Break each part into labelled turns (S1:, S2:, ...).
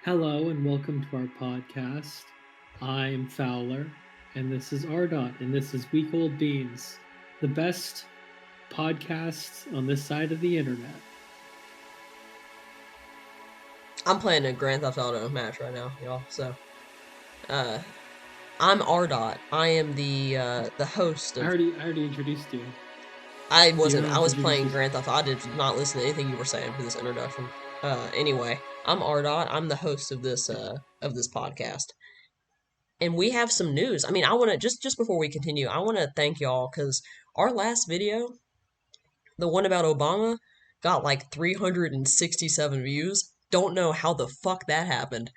S1: Hello and welcome to our podcast. I'm Fowler, and this is RDOT, and this is Week Old Beans, the best podcasts on this side of the internet.
S2: I'm playing a Grand Theft Auto match right now, y'all. Uh, I'm RDOT. I am the host
S1: I
S2: of.
S1: already, I already introduced you.
S2: I
S1: So you
S2: wasn't.
S1: don't
S2: I
S1: have to
S2: was
S1: introduce
S2: playing
S1: yourself.
S2: Grand Theft Auto. I did not listen to anything you were saying for this introduction. Anyway, I'm RDOT. I'm the host of this podcast, and we have some news. I mean, I want to just before we continue, I want to thank y'all because our last video, the one about Obama, got like 367 views. Don't know how the fuck that happened.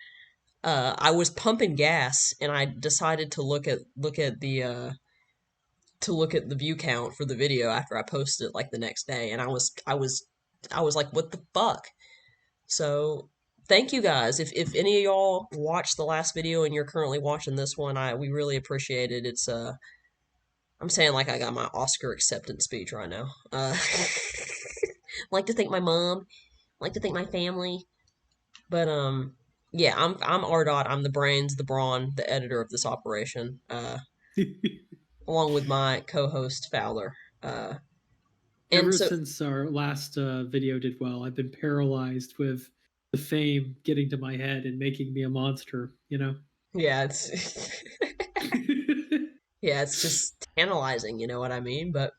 S2: I was pumping gas and I decided to look at the view count for the video after I posted it like the next day, and I was like, what the fuck? So thank you guys. If any of y'all watched the last video and you're currently watching this one, I we really appreciate it. It's I'm saying like I got my Oscar acceptance speech right now. Like to thank my mom, like to thank my family. But yeah, I'm RDOT. I'm the brains, the brawn, the editor of this operation, along with my co-host Fowler. Uh, and
S1: Ever
S2: so
S1: since our last video did well, I've been paralyzed with the fame getting to my head and making me a monster, you know?
S2: yeah, it's yeah, it's just tantalizing, you know what I mean? But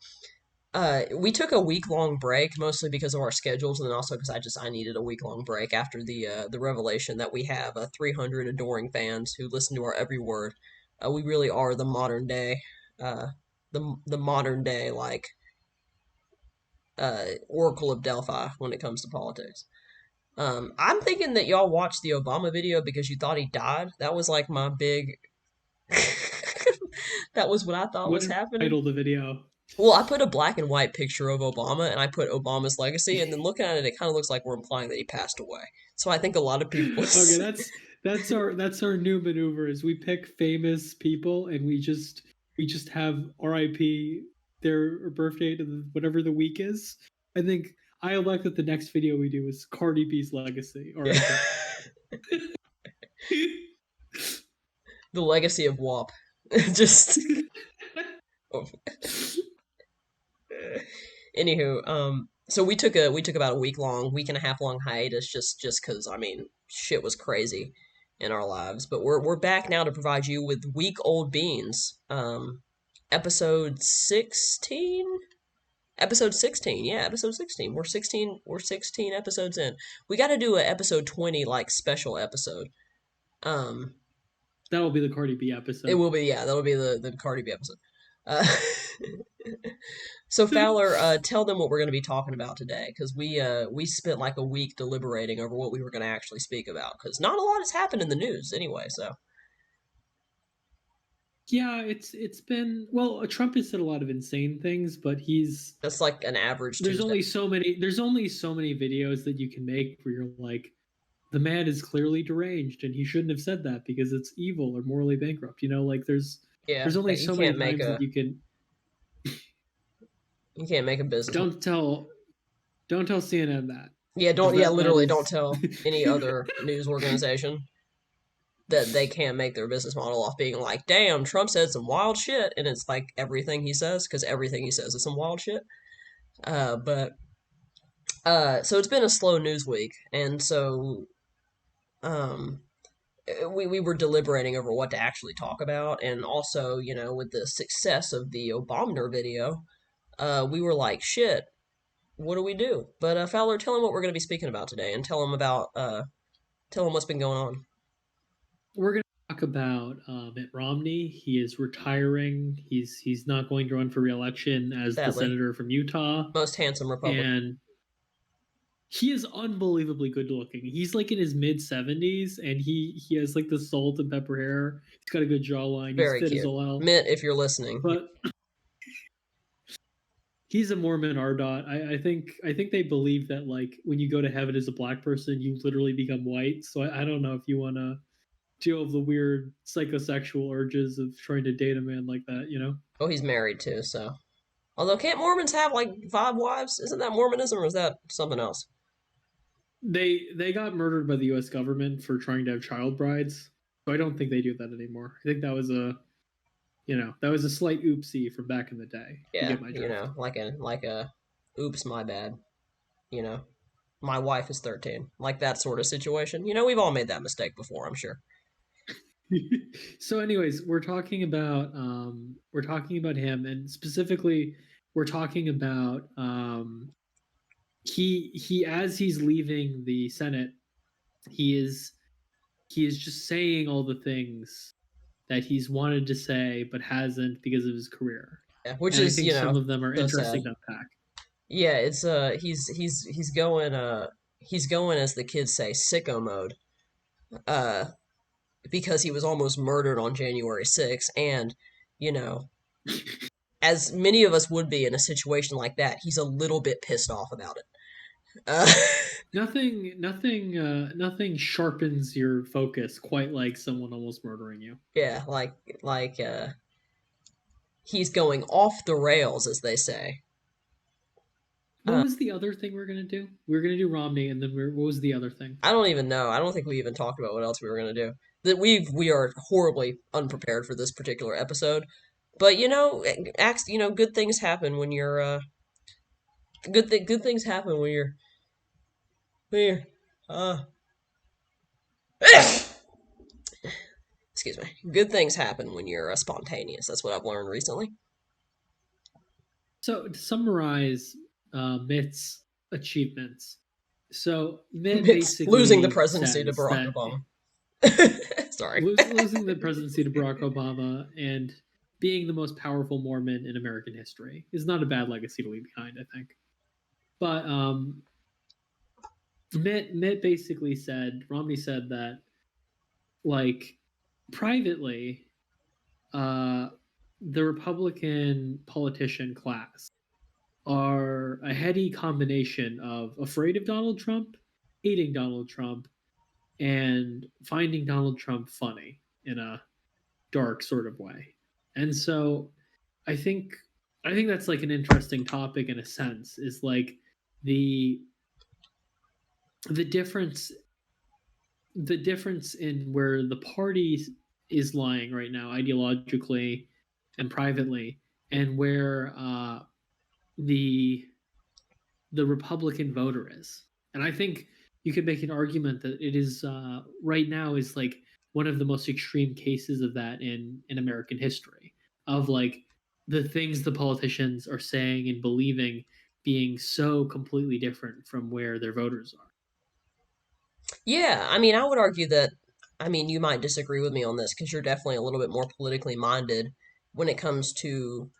S2: we took a week long break, mostly because of our schedules, and then also because I needed a week long break after the revelation that we have 300 adoring fans who listen to our every word. We really are the modern day, uh, the modern day like Oracle of Delphi when it comes to politics. I'm thinking that y'all watched the Obama video because you thought he died. That was like my big. That was what I thought
S1: What
S2: was
S1: did I
S2: happening.
S1: title the video?
S2: Well, I put a black and white picture of Obama and I put Obama's legacy, and then looking at it, it kind of looks like we're implying that he passed away. So I think a lot of people.
S1: Okay, that's our new maneuver is we pick famous people and we just have RIP their birthday to whatever the week is. I think I elect that the next video we do is Cardi B's legacy
S2: Yeah.
S1: RIP.
S2: The legacy of WAP. Just. Anywho, so we took about a week and a half long hiatus just because I mean shit was crazy in our lives, but we're back now to provide you with week old beans, episode 16, episode 16, yeah, episode 16. We're 16 episodes in. We got to do a episode 20 like special episode. Um,
S1: That'll be the Cardi B
S2: it
S1: episode.
S2: will be, yeah, that'll be the Cardi B episode. Uh, So Fowler, tell them what we're going to be talking about today, because we spent like a week deliberating over what we were going to actually speak about, because not a lot has happened in the news anyway. So
S1: Yeah, it's been well, Trump has said a lot of insane things, but he's
S2: that's like an average
S1: there's
S2: Tuesday.
S1: only so many there's only so many videos that you can make where you're like the man is clearly deranged and he shouldn't have said that because it's evil or morally bankrupt. Like
S2: Yeah,
S1: there's only
S2: but
S1: so many times that
S2: you can't make a business.
S1: don't tell don't tell CNN that
S2: Yeah,
S1: because
S2: don't yeah,
S1: that
S2: literally don't
S1: is
S2: tell any other news organization that they can't make their business model off being like, damn, Trump said some wild shit, and it's like everything he says, because everything he says is some wild shit. But so it's been a slow news week, and so um we were deliberating over what to actually talk about, and also, with the success of the Obama video, we were like, shit, what do we do? But Fowler, tell him what we're going to be speaking about today, and tell him what's been going on.
S1: we're going to talk about Mitt Romney. He is retiring. He's not going to run for reelection as the
S2: Sadly,
S1: senator from Utah,
S2: most handsome Republican.
S1: and he is unbelievably good looking. He's like in his mid 70s and he has like the salt and pepper hair. He's got a good jawline. He's
S2: Very
S1: fit as
S2: cute.
S1: all hell.
S2: Mitt, if you're listening.
S1: But he's a Mormon R dot. I think they believe that like when you go to heaven as a black person, you literally become white. So I don't know if you wanna deal with the weird psychosexual urges of trying to date a man like that.
S2: Oh, he's married too, so. Although, can't Mormons have like 5 wives? Isn't that Mormonism, or is that something else?
S1: They got murdered by the U.S. government for trying to have child brides. So I don't think they do that anymore. I think that was a that was a slight oopsie from back in the day. If you
S2: Yeah,
S1: get my drift.
S2: like a, oops, my bad. You know, my wife is 13. Like that sort of situation. We've all made that mistake before, I'm sure.
S1: So, anyways, we're talking about him, and specifically, we're talking about he as he's leaving the Senate, he is he is just saying all the things that he's wanted to say but hasn't because of his career.
S2: Yeah, which
S1: And I
S2: is,
S1: think some of them are
S2: so sad.
S1: interesting to unpack.
S2: Yeah, it's he's going, as the kids say, sicko mode. Uh because he was almost murdered on January 6th, and you know, as many of us would be in a situation like that, he's a little bit pissed off about it. Uh,
S1: Nothing sharpens your focus quite like someone almost murdering you.
S2: yeah, he's going off the rails, as they say.
S1: What
S2: Uh,
S1: was the other thing we're gonna do? We were gonna do Romney, and then what was the other thing?
S2: I don't even know. I don't think we even talked about what else we were gonna do. That we are horribly unprepared for this particular episode. But good things happen when you're good things happen when you're uh excuse me. Good things happen when you're spontaneous. That's what I've learned recently.
S1: So to summarize Mitt's achievements, so Mitt
S2: It's losing the
S1: basically
S2: presidency to
S1: says
S2: Barack
S1: that
S2: Obama. Sorry.
S1: losing the presidency to Barack Obama and being the most powerful Mormon in American history is not a bad legacy to leave behind, I think. But Mitt basically said Romney said that like privately, uh, the Republican politician class are a heady combination of afraid of Donald Trump, hating Donald Trump, and finding Donald Trump funny in a dark sort of way. And so I think I think that's like an interesting topic in a sense, is like the the difference the difference in where the party is lying right now ideologically and privately, and where the the Republican voter is. And I think you could make an argument that it is right now is like one of the most extreme cases of that in American history, of like the things the politicians are saying and believing being so completely different from where their voters are.
S2: Yeah, I mean, I would argue that, I mean, you might disagree with me on this because you're definitely a little bit more politically minded when it comes to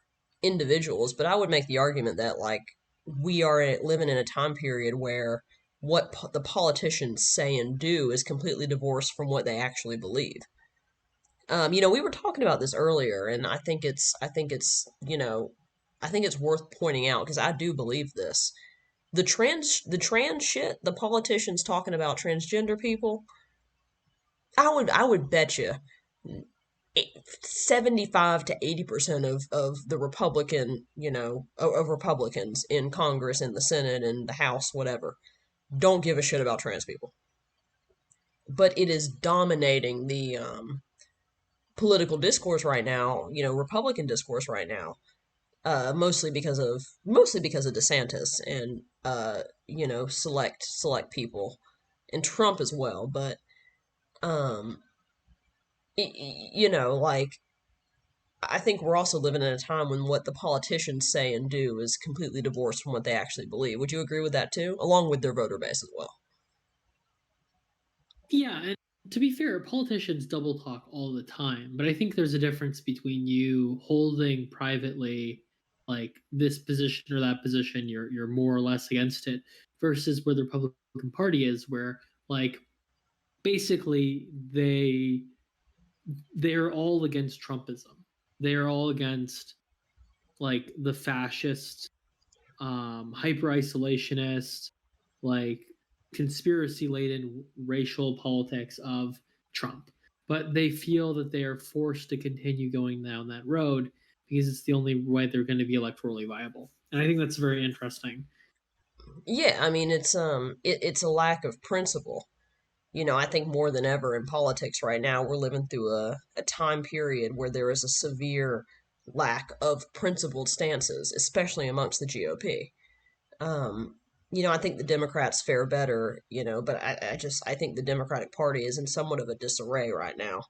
S2: individuals, but I would make the argument that, like, we are living in a time period where what the politicians say and do is completely divorced from what they actually believe. We were talking about this earlier, and I think it's worth pointing out because I do believe this. The trans shit, the politicians talking about transgender people, I would bet you 75 to 80% of the Republican, of Republicans in Congress, in the Senate, in the House, whatever, don't give a shit about trans people. But it is dominating the political discourse right now, Republican discourse right now, mostly because of DeSantis and select people, and Trump as well. But um, like, I think we're also living in a time when what the politicians say and do is completely divorced from what they actually believe. Would you agree with that too, along with their voter base as well?
S1: Yeah, and to be fair, politicians double talk all the time, but I think there's a difference between you holding privately like this position or that position, you're more or less against it, versus where the Republican Party is, where like basically they're all against Trumpism. They're all against like the fascist, hyper isolationist, like conspiracy laden racial politics of Trump. But they feel that they are forced to continue going down that road because it's the only way they're going to be electorally viable. And I think that's very interesting.
S2: Yeah, I mean it's a lack of principle. I think more than ever in politics right now, we're living through a time period where there is a severe lack of principled stances, especially amongst the GOP. Um, I think the Democrats fare better, but I think the Democratic Party is in somewhat of a disarray right now.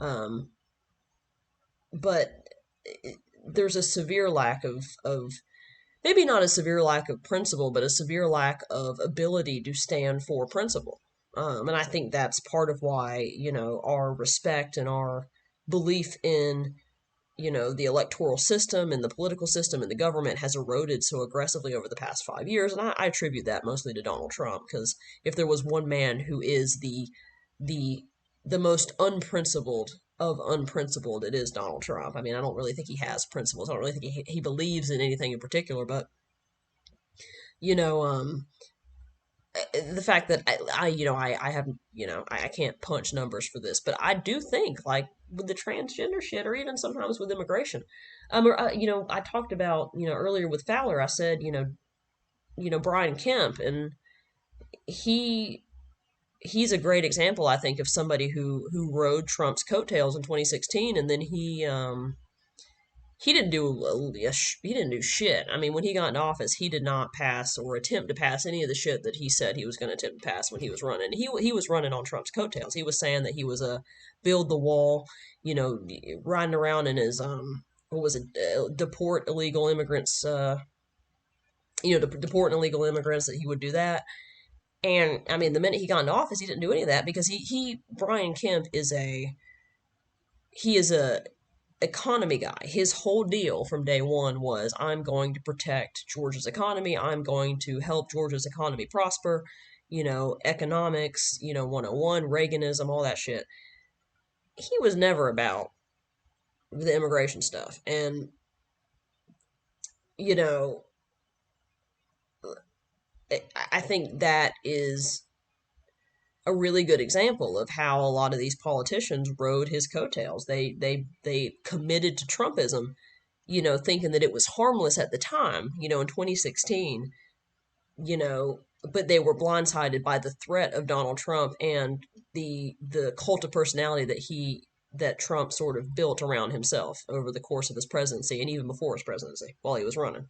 S2: Um, but there's a severe lack of maybe not a severe lack of principle, but a severe lack of ability to stand for principle. And I think that's part of why, our respect and our belief in, the electoral system and the political system and the government has eroded so aggressively over the past 5 years. And I attribute that mostly to Donald Trump, because if there was one man who is the the most unprincipled of unprincipled, it is Donald Trump. I mean, I don't really think he has principles. I don't really think he believes in anything in particular, but you know, the fact that I haven't, I can't punch numbers for this, but I do think like with the transgender shit, or even sometimes with immigration, I talked about, earlier with Fowler, I said, Brian Kemp, and he he's a great example, I think, of somebody who rode Trump's coattails in 2016, and then he didn't do he didn't do shit. I mean, when he got into office, he did not pass or attempt to pass any of the shit that he said he was going to attempt to pass when he was running. He was running on Trump's coattails. He was saying that he was a build the wall, riding around in his what was it, deport illegal immigrants, deporting illegal immigrants, that he would do that. And I mean, the minute he got into office, he didn't do any of that, because he Brian Kemp is a economy guy. His whole deal from day one was, I'm going to protect Georgia's economy. I'm going to help Georgia's economy prosper. Economics, 101, Reaganism, all that shit. He was never about the immigration stuff. And, you know, I think that is a really good example of how a lot of these politicians rode his coattails. They committed to Trumpism, thinking that it was harmless at the time, in 2016, but they were blindsided by the threat of Donald Trump and the cult of personality that Trump sort of built around himself over the course of his presidency and even before his presidency while he was running.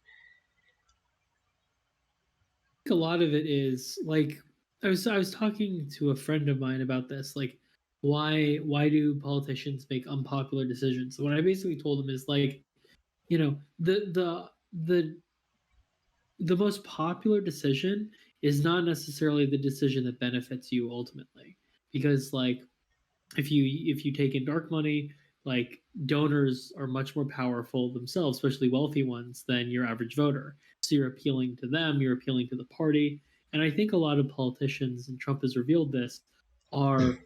S1: A lot of it is like I was talking to a friend of mine about this, like why do politicians make unpopular decisions? What I basically told him is like, the most popular decision is not necessarily the decision that benefits you ultimately, because like if you take in dark money, like donors are much more powerful themselves, especially wealthy ones, than your average voter. So you're appealing to them, you're appealing to the party. And I think a lot of politicians, and Trump has revealed this, are,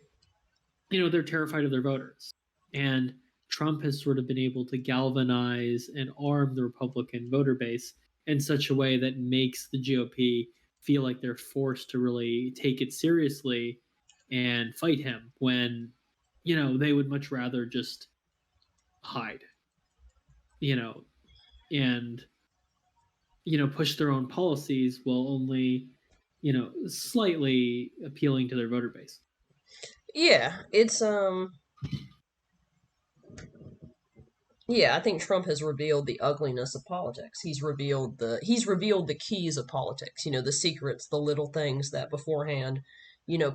S1: they're terrified of their voters. And Trump has sort of been able to galvanize and arm the Republican voter base in such a way that makes the GOP feel like they're forced to really take it seriously and fight him when, they would much rather just hide, you know, and, push their own policies while only, slightly appealing to their voter base.
S2: Yeah, yeah, I think Trump has revealed the ugliness of politics. He's revealed the keys of politics, the secrets, the little things that beforehand,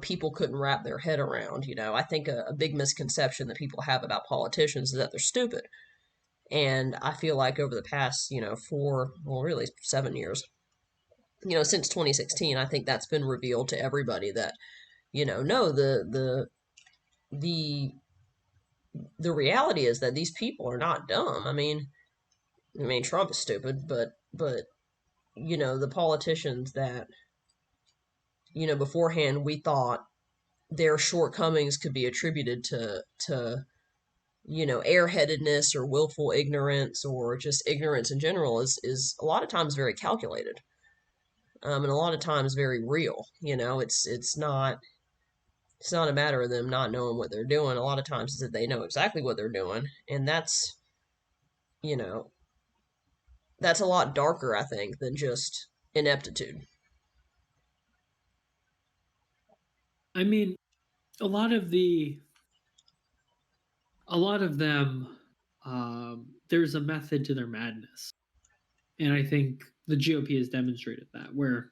S2: people couldn't wrap their head around. I think a big misconception that people have about politicians is that they're stupid. And I feel like over the past, well, really 7 years, since 2016, I think that's been revealed to everybody that, no, the the reality is that these people are not dumb. I mean, Trump is stupid, but the politicians that beforehand we thought their shortcomings could be attributed to airheadedness or willful ignorance or just ignorance in general is a lot of times very calculated, and a lot of times very real. It's not a matter of them not knowing what they're doing. A lot of times it's that they know exactly what they're doing, and you know that's a lot darker, I think, than just ineptitude.
S1: I mean, a lot of the a lot of them, there's a method to their madness, and I think the GOP has demonstrated that. Where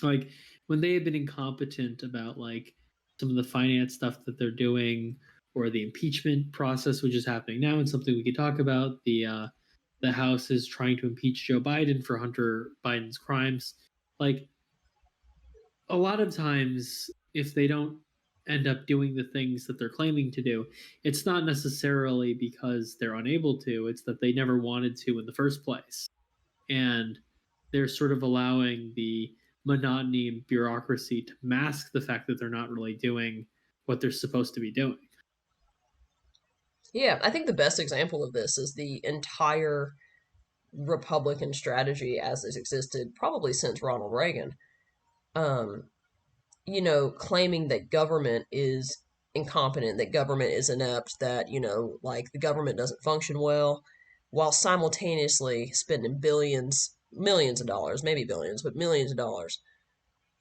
S1: like when they have been incompetent about like some of the finance stuff that they're doing, or the impeachment process, which is happening now, and something we could talk about. The House is trying to impeach Joe Biden for Hunter Biden's crimes. Like a lot of times, if they don't end up doing the things that they're claiming to do, it's not necessarily because they're unable to, it's that they never wanted to in the first place. And they're sort of allowing the monotony and bureaucracy to mask the fact that they're not really doing what they're supposed to be doing.
S2: Yeah, I think the best example of this is the entire Republican strategy as it's existed probably since Ronald Reagan. Um, claiming that government is incompetent, that government is inept, that, like the government doesn't function well, while simultaneously spending billions, millions of dollars, maybe billions, but millions of dollars,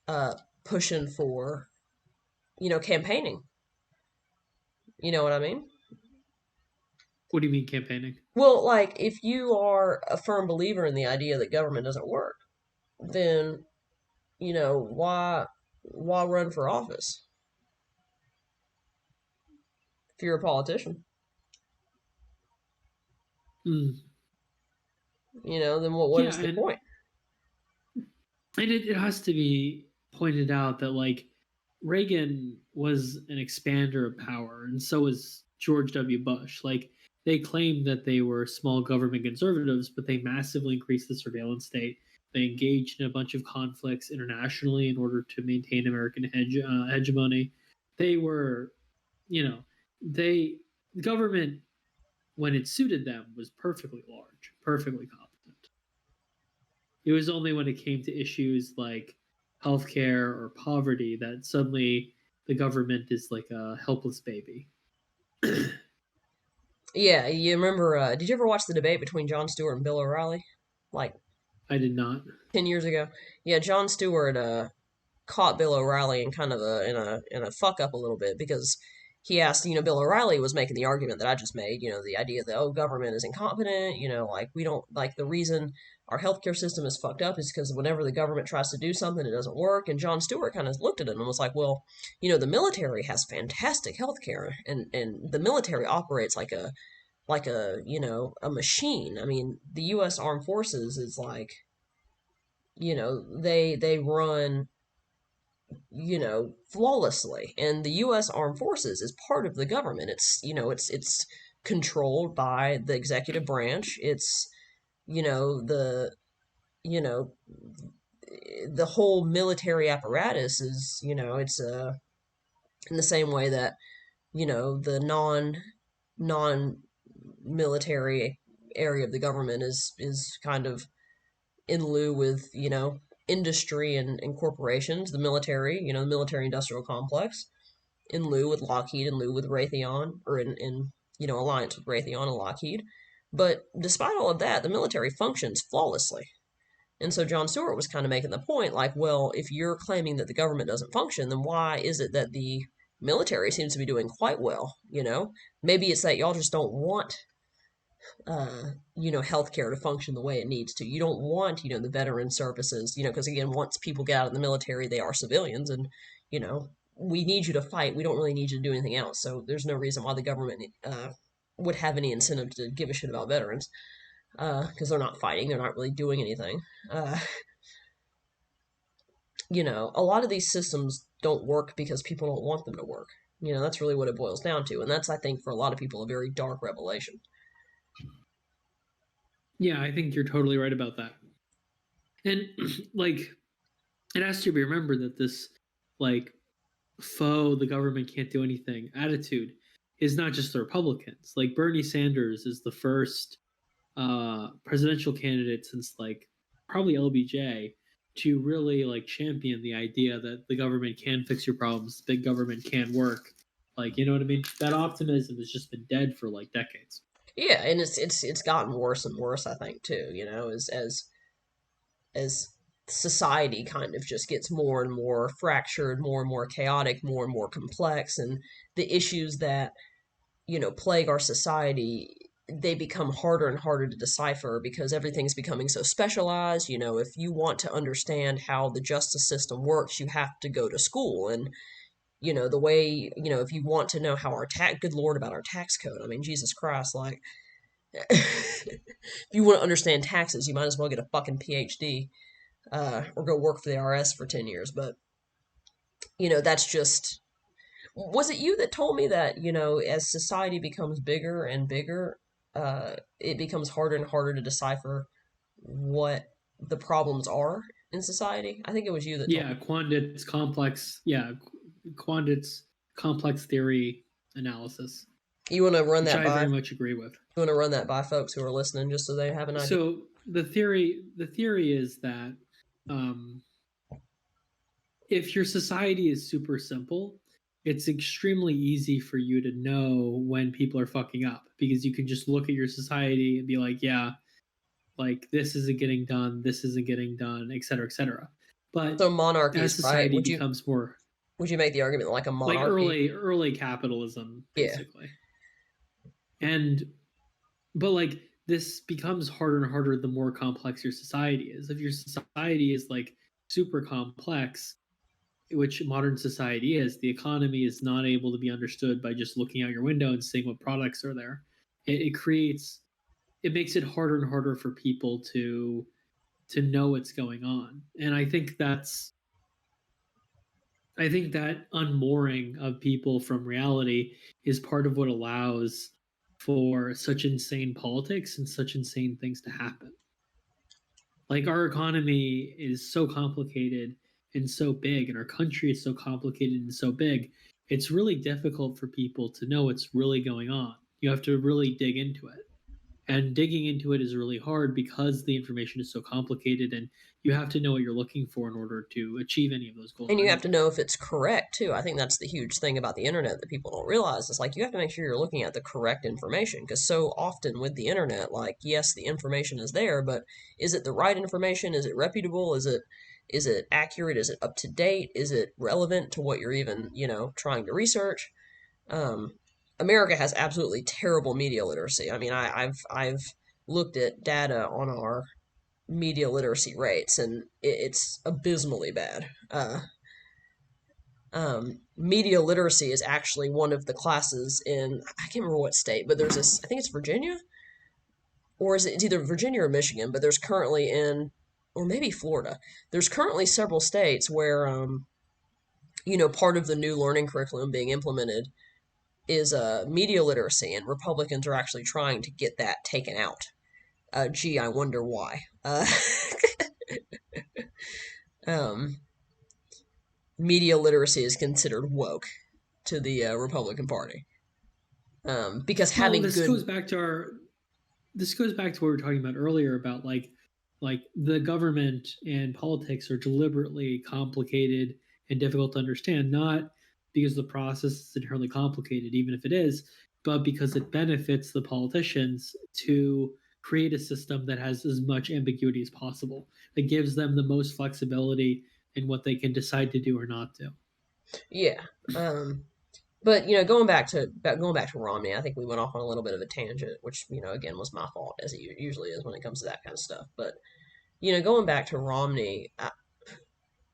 S2: uh, pushing for, campaigning. You know what I mean?
S1: What do you mean campaigning?
S2: Well, like if you are a firm believer in the idea that government doesn't work, then, why run for office if you're a politician?
S1: Mm.
S2: Then what
S1: Yeah,
S2: is the point?
S1: and it has to be pointed out that like Reagan was an expander of power, and so was George W. Bush. Like they claimed that they were small government conservatives, but they massively increased the surveillance state. They engaged in a bunch of conflicts internationally in order to maintain American hegemony. They were, you know, they the government when it suited them was perfectly large, perfectly competent. It was only when it came to issues like healthcare or poverty that suddenly the government is like a helpless baby.
S2: Yeah, you remember? Did you ever watch the debate between Jon Stewart and Bill O'Reilly, like
S1: I did not.
S2: 10 years ago? Yeah, Jon Stewart caught Bill O'Reilly in kind of a fuck up a little bit because he asked, Bill O'Reilly was making the argument that I just made, the idea that government is incompetent, like we don't like the reason our healthcare system is fucked up is because whenever the government tries to do something, it doesn't work. And Jon Stewart kind of looked at him and was like, well, the military has fantastic healthcare, and the military operates like a a machine. I mean, the U.S. Armed Forces is like they run flawlessly. And the U.S. Armed Forces is part of the government. It's controlled by the executive branch. It's the you know the whole military apparatus is it's in the same way that the non military area of the government is kind of in lieu with industry and corporations, the military, the military industrial complex, in lieu with Lockheed, in lieu with Raytheon, or in alliance with Raytheon and Lockheed. But despite all of that, the military functions flawlessly. And so Jon Stewart was kind of making the point, like, well, if you're claiming that the government doesn't function, then why is it that the military seems to be doing quite well? Maybe it's that y'all just don't want healthcare to function the way it needs to. You don't want, the veteran services, because again, once people get out of the military, they are civilians, and we need you to fight. We don't really need you to do anything else. So there's no reason why the government would have any incentive to give a shit about veterans because they're not fighting, they're not really doing anything. Uh, a lot of these systems don't work because people don't want them to work. That's really what it boils down to, and that's I think for a lot of people a very dark revelation.
S1: Yeah, I think you're totally right about that. And like it has to be remembered that this like faux the government can't do anything attitude is not just the Republicans. Like Bernie Sanders is the first presidential candidate since like probably LBJ to really like champion the idea that the government can fix your problems, big government can work. Like, you know what I mean? That optimism has just been dead for like decades.
S2: Yeah, and it's gotten worse and worse, I think, too. As society kind of just gets more and more fractured, more and more chaotic, more and more complex, and the issues that, plague our society, they become harder and harder to decipher because everything's becoming so specialized. If you want to understand how the justice system works, you have to go to school. And, the way, if you want to know how our tax, good Lord, about our tax code, I mean, Jesus Christ, like, if you want to understand taxes, you might as well get a fucking PhD, or go work for the IRS for 10 years. But, that's just, was it you that told me that, as society becomes bigger and bigger, it becomes harder and harder to decipher what the problems are in society? I think it was you that told
S1: Yeah,
S2: me.
S1: Quandit's complex. Yeah, Quandit's complex theory analysis,
S2: You want to run
S1: which
S2: that
S1: I
S2: by?
S1: very
S2: You
S1: much agree with.
S2: want to run that by folks who are listening, just so they have an idea.
S1: So the theory is that um, if your society is super simple, it's extremely easy for you to know when people are fucking up because you can just look at your society and be like, yeah, like this isn't getting done, this isn't getting done, et cetera, et cetera. But
S2: So
S1: as
S2: monarchies, right?
S1: society becomes more
S2: Would you make the argument that like a
S1: like
S2: monarchy?
S1: early capitalism,
S2: Yeah.
S1: basically, and but like this becomes harder and harder the more complex your society is. If your society is like super complex, which modern society is, the economy is not able to be understood by just looking out your window and seeing what products are there. It makes it harder and harder for people to know what's going on. And I think that unmooring of people from reality is part of what allows for such insane politics and such insane things to happen. Like our economy is so complicated and so big, and our country is so complicated and so big, it's really difficult for people to know what's really going on. You have to really dig into it. And digging into it is really hard because the information is so complicated, and you have to know what you're looking for in order to achieve any of those goals
S2: And
S1: or
S2: you have to
S1: anything.
S2: know if it's correct too. I think that's the huge thing about the internet that people don't realize. It's like you have to make sure you're looking at the correct information because so often with the internet, like yes, the information is there, but is it the right information? Is it reputable? Is it accurate? Is it up to date? Is it relevant to what you're even, trying to research? Um, America has absolutely terrible media literacy. I mean, I've looked at data on our media literacy rates, and it's abysmally bad. Media literacy is actually one of the classes in, I can't remember what state, but there's this, I think it's Virginia, or it's either Virginia or Michigan, but there's currently in, or maybe Florida, there's currently several states where, part of the new learning curriculum being implemented is media literacy, and Republicans are actually trying to get that taken out. Gee, I wonder why. Um, Media literacy is considered woke to the Republican Party, because
S1: Well,
S2: having good.
S1: this goes back to what we were talking about earlier about like the government and politics are deliberately complicated and difficult to understand, not because the process is inherently complicated, even if it is, but because it benefits the politicians to create a system that has as much ambiguity as possible. That gives them the most flexibility in what they can decide to do or not do.
S2: Yeah. But going back to Romney, I think we went off on a little bit of a tangent, which again was my fault, as it usually is when it comes to that kind of stuff. But going back to Romney,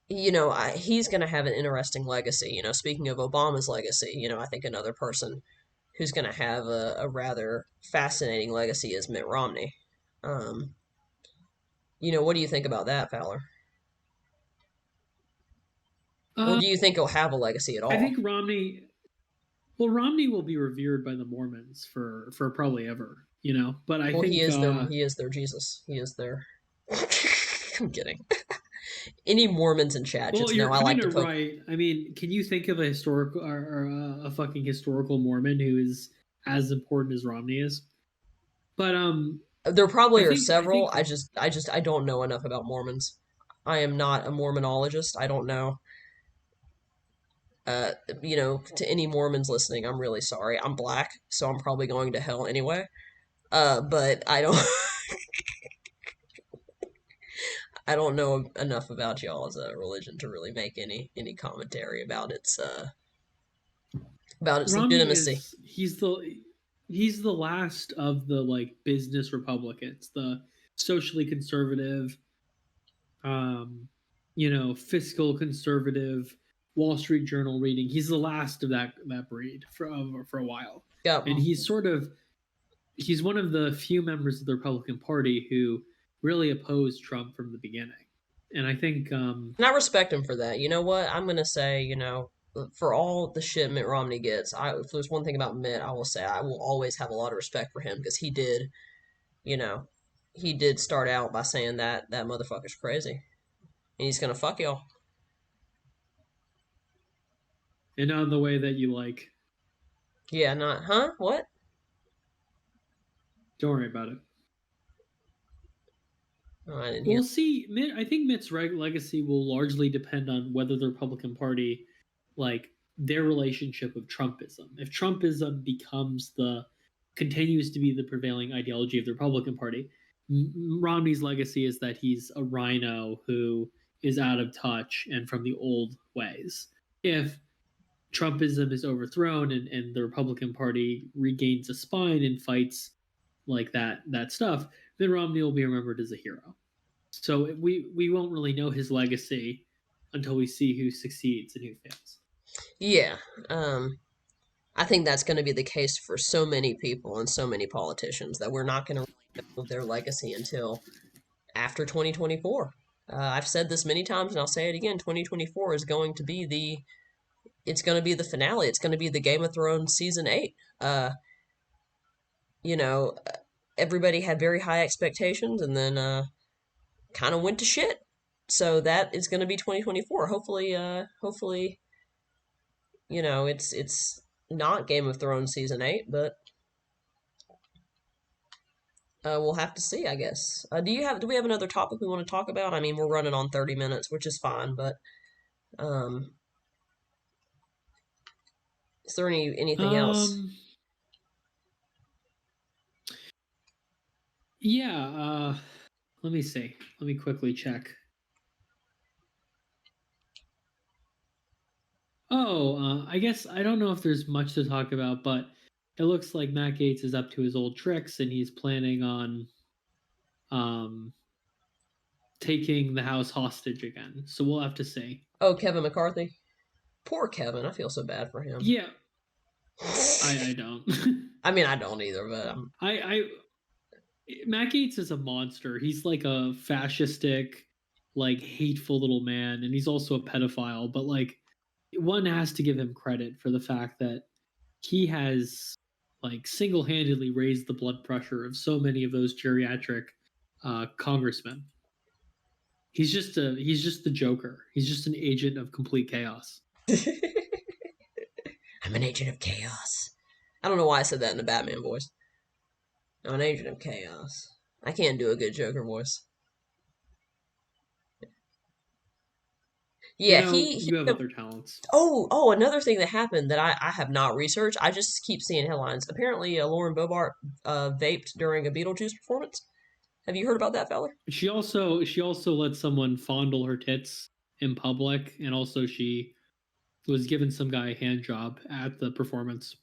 S2: he's going to have an interesting legacy. Speaking of Obama's legacy, I think another person who's going to have a rather fascinating legacy is Mitt Romney. Um, what do you think about that, Fowler? Or
S1: Uh,
S2: do you think he'll have a legacy at
S1: I
S2: all?
S1: think Romney will be revered by the Mormons for probably ever, But I
S2: Well, he
S1: think
S2: is their Jesus. He is their. I'm kidding. Any Mormons in chat
S1: well,
S2: just know
S1: you're
S2: I like
S1: kind
S2: to
S1: of
S2: poke.
S1: right. I mean, can you think of a historical or a fucking historical Mormon who is as important as Romney is? But
S2: There probably are
S1: I
S2: several.
S1: think
S2: I don't know enough about Mormons. I am not a Mormonologist. I don't know. Uh, to any Mormons listening, I'm really sorry. I'm black, so I'm probably going to hell anyway. But I don't. I don't know enough about y'all as a religion to really make any commentary about its
S1: Romney
S2: legitimacy.
S1: is he's the last of the like business Republicans, the socially conservative, um, fiscal conservative, Wall Street Journal reading. He's the last of that breed for a while,
S2: Yeah,
S1: and he's one of the few members of the Republican Party who really opposed Trump from the beginning. And I think,
S2: and I respect him for that. You know what? I'm gonna say, for all the shit Mitt Romney gets, if there's one thing about Mitt, I will say I will always have a lot of respect for him because you know, he did start out by saying that motherfucker's crazy and he's gonna fuck y'all.
S1: and not in the way that you like.
S2: Yeah, not huh? What?
S1: Don't worry about it.
S2: Oh, I didn't hear.
S1: We'll see. I think Mitt's legacy will largely depend on whether the Republican Party, like their relationship with Trumpism. If Trumpism continues to be the prevailing ideology of the Republican Party, Romney's legacy is that he's a rhino who is out of touch and from the old ways. If Trumpism is overthrown and the Republican Party regains a spine and fights like that stuff, then Romney will be remembered as a hero. So we won't really know his legacy until we see who succeeds and who fails.
S2: Yeah, I think that's going to be the case for so many people and so many politicians that we're not going to really know their legacy until after 2024. I've said this many times and I'll say it again. 2024 is going to be it's going to be the finale. It's going to be the Game of Thrones season 8. You know, everybody had very high expectations and then kind of went to shit. So that is going to be 2024. Hopefully, it's not Game of Thrones season 8, but we'll have to see, I guess. Do we have another topic we want to talk about? I mean, we're running on 30 minutes, which is fine, but um, is there anything else?
S1: Um, yeah. Let me see. Let me quickly check. Oh, I guess I don't know if there's much to talk about, but it looks like Matt Gaetz is up to his old tricks and he's planning on um, taking the House hostage again. So we'll have to see.
S2: Oh, Kevin McCarthy. Poor Kevin. I feel so bad for him.
S1: Yeah, I don't.
S2: I mean, I don't either, but
S1: I Matt Gaetz is a monster. He's like a fascistic, like hateful little man, and he's also a pedophile. But like, one has to give him credit for the fact that he has like single-handedly raised the blood pressure of so many of those geriatric congressmen. He's just the Joker. He's just an agent of complete chaos.
S2: I'm an agent of chaos. I don't know why I said that in a Batman voice. I'm an agent of chaos. I can't do a good Joker voice.
S1: You
S2: Yeah,
S1: know, you have other talents.
S2: another thing that happened that I have not researched. I just keep seeing headlines. Apparently, Lauren Bobart vaped during a Beetlejuice performance. Have you heard about that, fella?
S1: She also let someone fondle her tits in public, and also she was giving some guy a hand job at the performance.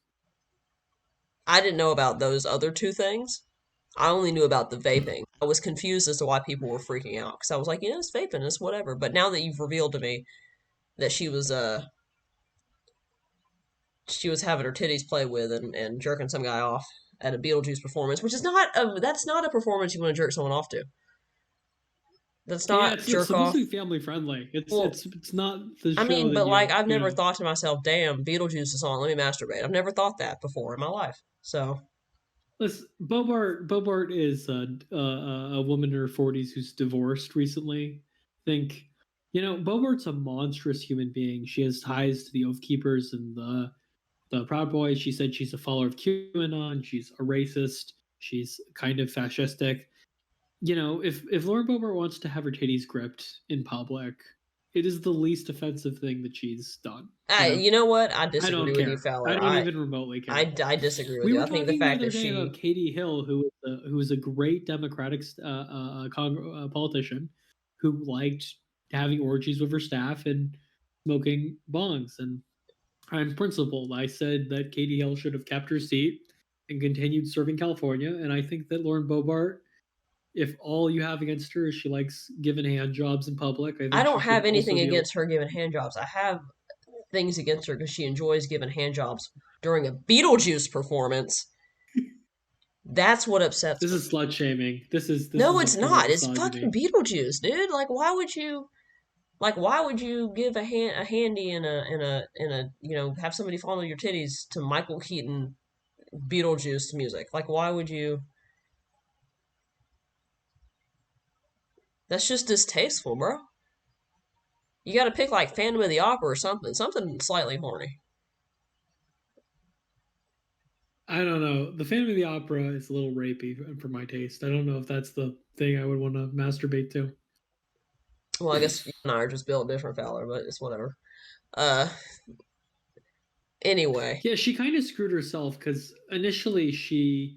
S2: I didn't know about those other two things. I only knew about the vaping. I was confused as to why people were freaking out because I was like, it's vaping, it's whatever. But now that you've revealed to me that she was having her titties played with and jerking some guy off at a Beetlejuice performance, which is that's not a performance you want to jerk someone off to. That's
S1: Yeah,
S2: not
S1: it's
S2: jerk
S1: supposed
S2: off.
S1: to be family friendly. It's
S2: Well,
S1: it's it's not the
S2: I
S1: show
S2: mean,
S1: that
S2: but like
S1: you
S2: I've
S1: you
S2: never
S1: know.
S2: thought to myself, damn, Beetlejuice is on, let me masturbate. I've never thought that before in my life. So
S1: Listen, Bobart is a woman in her 40s who's divorced recently. I think Bobart's a monstrous human being. She has ties to the Oath Keepers and the Proud Boys. She said she's a follower of QAnon. She's a racist. She's kind of fascistic. If Lauren Boebert wants to have her titties gripped in public, it is the least offensive thing that she's done.
S2: you know what? I
S1: I
S2: disagree
S1: don't
S2: with you,
S1: care. I
S2: Fowler.
S1: don't even remotely care.
S2: I disagree with
S1: We
S2: you.
S1: were
S2: I think the
S1: talking the
S2: fact
S1: other
S2: that
S1: day
S2: she,
S1: about Katie Hill, who was a great Democratic politician, who liked having orgies with her staff and smoking bongs. And I'm principled. I said that Katie Hill should have kept her seat and continued serving California. And I think that Lauren Bobart, if all you have against her is she likes giving hand jobs in public, I
S2: I
S1: think she
S2: don't
S1: should
S2: have
S1: also
S2: anything
S1: be able.
S2: against her giving hand jobs. I have things against her because she enjoys giving hand jobs during a Beetlejuice performance. That's what upsets
S1: This
S2: me.
S1: is slut shaming. This
S2: No,
S1: is a
S2: it's
S1: form of
S2: not. It's fucking
S1: misogyny.
S2: Beetlejuice, dude. Like why would you give a handy and a have somebody follow your titties to Michael Keaton Beetlejuice music? Like why would you? That's just distasteful, bro. You got to pick like Phantom of the Opera or something, something slightly horny.
S1: I don't know. The Phantom of the Opera is a little rapey for my taste. I don't know if that's the thing I would want to masturbate to.
S2: Well, I guess you and I are just built different, Fowler, but it's whatever. Uh, anyway,
S1: Yeah, she kind of screwed herself because initially she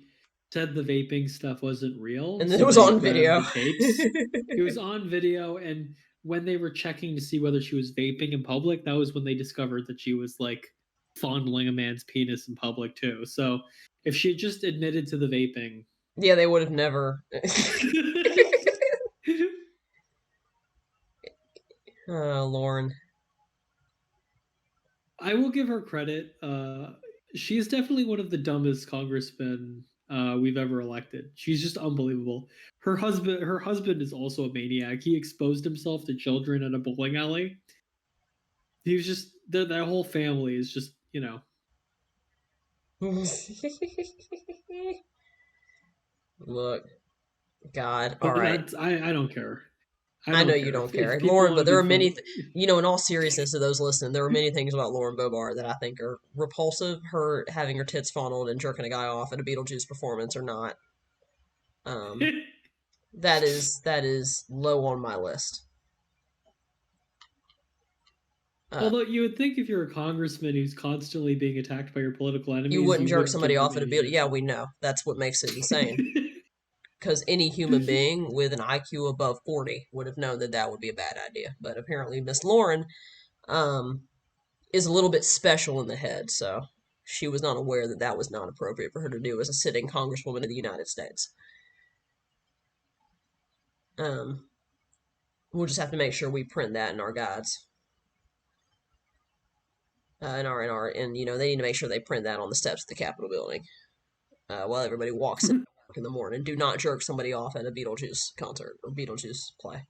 S1: said the vaping stuff wasn't real,
S2: and then it
S1: so
S2: was
S1: they
S2: on
S1: grabbed
S2: video.
S1: the tapes. It was on video, and when they were checking to see whether she was vaping in public, that was when they discovered that she was like fondling a man's penis in public too. So if she had just admitted to the vaping,
S2: Yeah, they would have never. Lauren.
S1: I will give her credit. She's definitely one of the dumbest congressmen we've ever elected. She's just unbelievable. Her husband is also a maniac. He exposed himself to children at a bowling alley. He was just that whole family is just
S2: Look, God, all
S1: But
S2: right.
S1: that's I don't care. I
S2: I know
S1: don't
S2: you
S1: care
S2: don't
S1: if
S2: care,
S1: people
S2: Lauren,
S1: want
S2: but
S1: to
S2: there
S1: be
S2: are
S1: fun.
S2: in all seriousness to those listening, there are many things about Lauren Bobar that I think are repulsive. Her having her tits fondled and jerking a guy off at a Beetlejuice performance or not. Um, that is low on my list. Uh,
S1: Although you would think if you're a congressman who's constantly being attacked by your political
S2: you
S1: enemies,
S2: wouldn't
S1: you
S2: jerk
S1: wouldn't
S2: somebody
S1: give
S2: off
S1: them
S2: at a
S1: any
S2: Beetle. Yeah,
S1: attention.
S2: we know. That's what makes it insane. Because any human being with an IQ above 40 would have known that that would be a bad idea. But apparently, Miss Lauren um, is a little bit special in the head, so she was not aware that that was not appropriate for her to do as a sitting congresswoman of the United States. Um, we'll just have to make sure we print that in our guides. And they need to make sure they print that on the steps of the Capitol building while everybody walks in the morning. Do not jerk somebody off at a Beetlejuice concert or Beetlejuice play.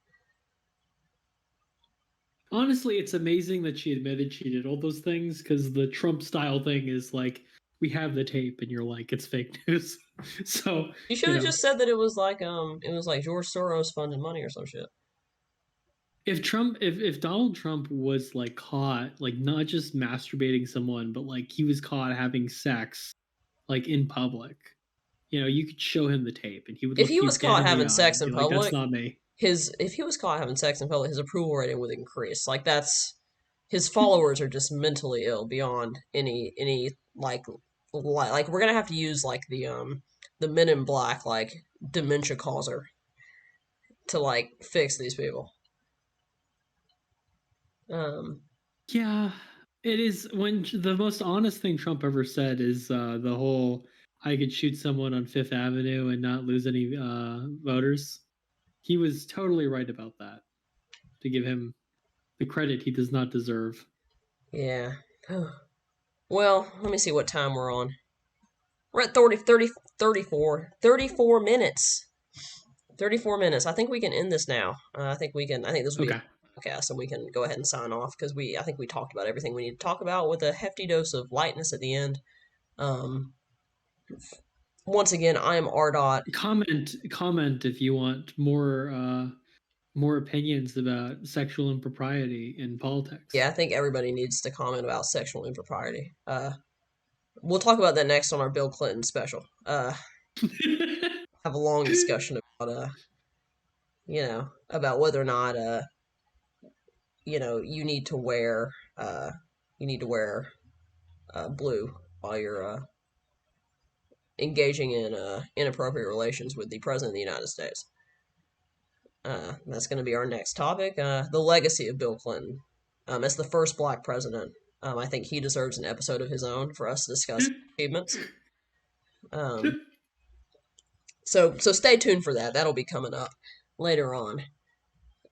S1: Honestly, it's amazing that she admitted she did all those things because the Trump style thing is like we have the tape and you're like it's fake news. So,
S2: You should
S1: you
S2: have
S1: know,
S2: just said that it was like George Soros funding money or some shit.
S1: if Donald Trump was like caught like not just masturbating someone, but like he was caught having sex like in public, you could show him the tape and he would
S2: If
S1: look
S2: he
S1: you
S2: was
S1: dead
S2: caught
S1: in the
S2: having
S1: eye
S2: sex
S1: and
S2: in
S1: be like, "That's
S2: public,
S1: not me."
S2: his if he was caught having sex in public, his approval rating would increase. Like that's his followers are just mentally ill beyond any like we're gonna have to use like the Men in Black like dementia causer to like fix these people. Um,
S1: Yeah, it is when the most honest thing Trump ever said is the whole I could shoot someone on Fifth Avenue and not lose any voters. He was totally right about that. To give him the credit he does not deserve.
S2: yeah. Well, let me see what time we're on. We're at 34 minutes. 34 minutes. I think we can end this now. I think this will be
S1: Okay.
S2: a podcast and we can go ahead and sign off because I think we talked about everything we need to talk about with a hefty dose of lightness at the end. Um, once again, I am RDOT.
S1: Comment if you want more opinions about sexual impropriety in
S2: Yeah,
S1: politics.
S2: I think everybody needs to comment about sexual impropriety. We'll talk about that next on our Bill Clinton special. Have a long discussion about whether or not you need to wear you need to wear blue while you're engaging in inappropriate relations with the president of the United States. That's going to be our next topic. The legacy of Bill Clinton. As the first black president, I think he deserves an episode of his own for us to discuss achievements. Um, so stay tuned for that. That'll be coming up later on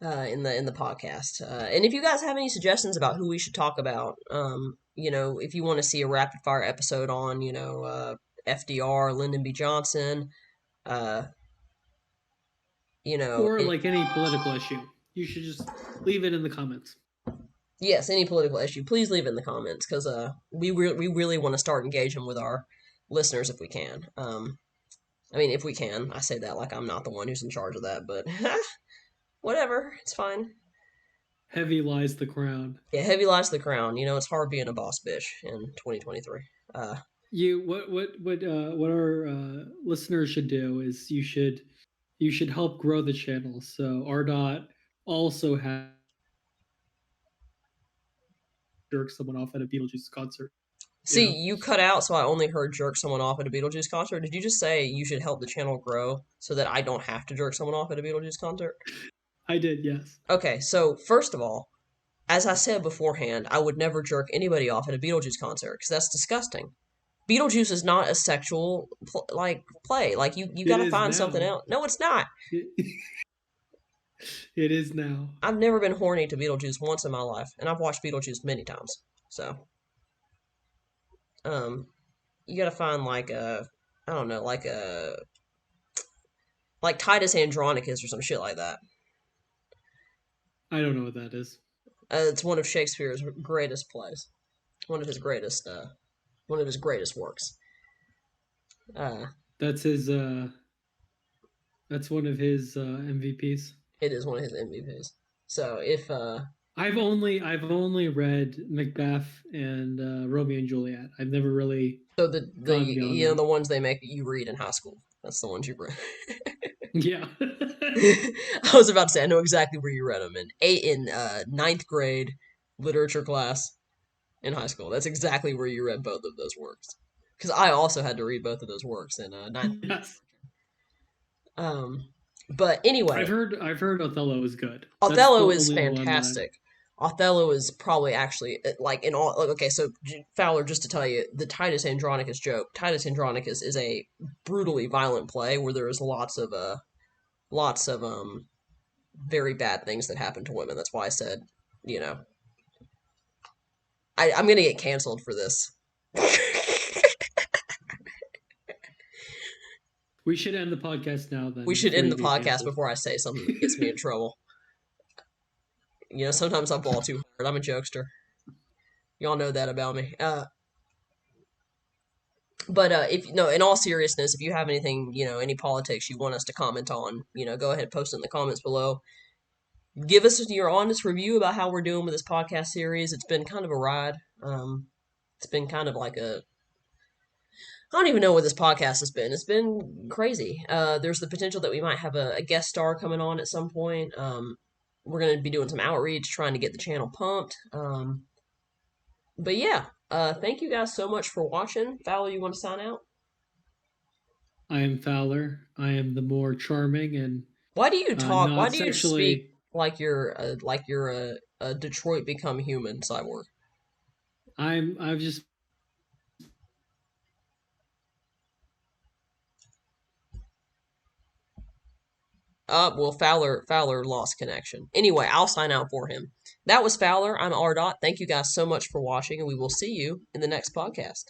S2: in the podcast. And if you guys have any suggestions about who we should talk about, if you want to see a rapid fire episode on, FDR, Lyndon B. Johnson, uh,
S1: or like any political issue, you should just leave it in the comments.
S2: Yes, any political issue, please leave it in the comments because we really want to start engaging with our listeners if we can. If we can, I say that like I'm not the one who's in charge of that, but whatever, it's fine.
S1: Heavy lies the crown.
S2: Yeah, heavy lies the crown. It's hard being a boss bitch in 2023.
S1: What our listeners should do is you should help grow the channel. So R dot also has jerk someone off at a Beetlejuice concert.
S2: See, you cut out, so I only heard jerk someone off at a Beetlejuice concert. Did you just say you should help the channel grow so that I don't have to jerk someone off at a Beetlejuice concert?
S1: I did, yes.
S2: Okay, so first of all, as I said beforehand, I would never jerk anybody off at a Beetlejuice concert because that's disgusting. Beetlejuice is not a sexual play. Like you got to find something else. No, it's not.
S1: It is now.
S2: I've never been horny to Beetlejuice once in my life, and I've watched Beetlejuice many times. So, you got to find like Titus Andronicus or some shit like that.
S1: I don't know what that is.
S2: It's one of Shakespeare's greatest plays. One of his greatest works.
S1: That's his. That's one of his MVPs.
S2: It is one of his MVPs. So if
S1: I've only read Macbeth and Romeo and Juliet. I've never really.
S2: So the ones they make you read in high school. That's the ones you read.
S1: Yeah.
S2: I was about to say I know exactly where you read them in ninth grade literature class in high school. That's exactly where you read both of those works. Because I also had to read both of those works in ninth grade.
S1: Yes.
S2: But anyway,
S1: I've heard Othello is good.
S2: Othello is fantastic. Othello is probably actually like in all. Okay, so Fowler, just to tell you, the Titus Andronicus joke. Titus Andronicus is a brutally violent play where there is lots of very bad things that happen to women. That's why I said, I'm gonna get canceled for this.
S1: We should end the podcast now. Then
S2: we should end the podcast before I say something that gets me in trouble. Sometimes I ball too hard. I'm a jokester. Y'all know that about me. But in all seriousness, if you have anything, any politics you want us to comment on, go ahead and post it in the comments below. Give us your honest review about how we're doing with this podcast series. It's been kind of a ride. It's been kind of like I don't even know what this podcast has been. It's been crazy. There's the potential that we might have a guest star coming on at some point. We're going to be doing some outreach, trying to get the channel pumped. But yeah, thank you guys so much for watching. Fowler, you want to sign out?
S1: I am Fowler. I am the more charming and.
S2: Why do you talk? Why do you
S1: sexually...
S2: speak like you're a Detroit Become Human cyborg?
S1: I've just.
S2: Well, Fowler lost connection. Anyway, I'll sign out for him. That was Fowler. I'm R. Dot. Thank you guys so much for watching, and we will see you in the next podcast.